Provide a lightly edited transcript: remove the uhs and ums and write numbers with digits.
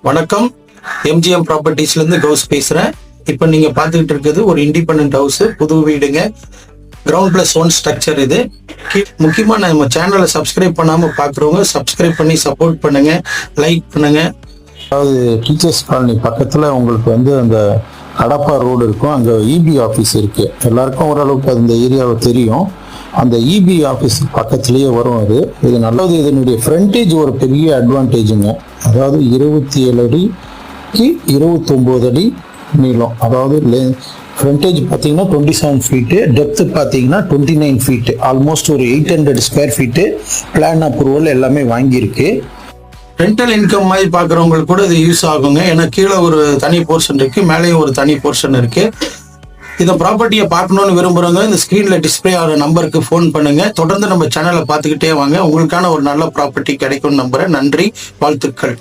வணக்கம். எம்ஜிஎம் ப்ராப்பர்ட்டிஸ்ல இருந்து கௌஸ் பேசுறேன். இப்போ நீங்க பார்த்துக்கிட்டு இருக்கிறது ஒரு இண்டிபெண்டன்ட் ஹவுஸ், புது வீடுங்க. கிரவுண்ட்+1 ஸ்ட்ரக்சர் இது. முக்கியமா நம்ம சேனலை சப்ஸ்கிரைப் பண்ணாம பாக்குறவங்க சப்ஸ்கிரைப் பண்ணி சப்போர்ட் பண்ணுங்க, லைக் பண்ணுங்க. அதாவது டீச்சர்ஸ் காலனி பக்கத்துல உங்களுக்கு அந்த கடப்பா ரோடு இருக்கும். அங்க இபி ஆஃபீஸ் இருக்கு. எல்லாருக்கும் ஓரளவுக்கு அந்த ஏரியாவை தெரியும். அந்த இபி ஆஃபீஸ் பக்கத்திலேயே வரும். இது நல்லது. இதனுடைய ஃப்ரண்டேஜ் ஒரு பெரிய அட்வான்டேஜுங்க. அதாவது 27 அடிக்கு 29 அடி நீளம். அதாவது ஃப்ரண்டேஜ் பார்த்தீங்கன்னா 27 ஃபீட்டு, டெப்த்து பார்த்தீங்கன்னா 29 ஃபீட்டு, ஆல்மோஸ்ட் ஒரு 800 ஸ்கொயர் ஃபீட்டு. பிளான் அப்ரூவல் எல்லாமே வாங்கியிருக்கு. ரெண்டல் இன்கம் மாதிரி பார்க்குறவங்களுக்கு கூட இது யூஸ் ஆகுங்க. ஏன்னா கீழே ஒரு தனி போர்ஷன் இருக்கு, மேலேயும் ஒரு தனி போர்ஷன் இருக்கு. இந்த ப்ராப்பர்ட்டியை பார்க்கணும்னு விரும்புறவங்க இந்த ஸ்க்ரீன்ல டிஸ்பிளே ஆகிற நம்பருக்கு ஃபோன் பண்ணுங்க. தொடர்ந்து நம்ம சேனலை பார்த்துக்கிட்டே வாங்க. உங்களுக்கான ஒரு நல்ல ப்ராப்பர்ட்டி கிடைக்கும்னு நம்புறேன். நன்றி, வாழ்த்துக்கள்.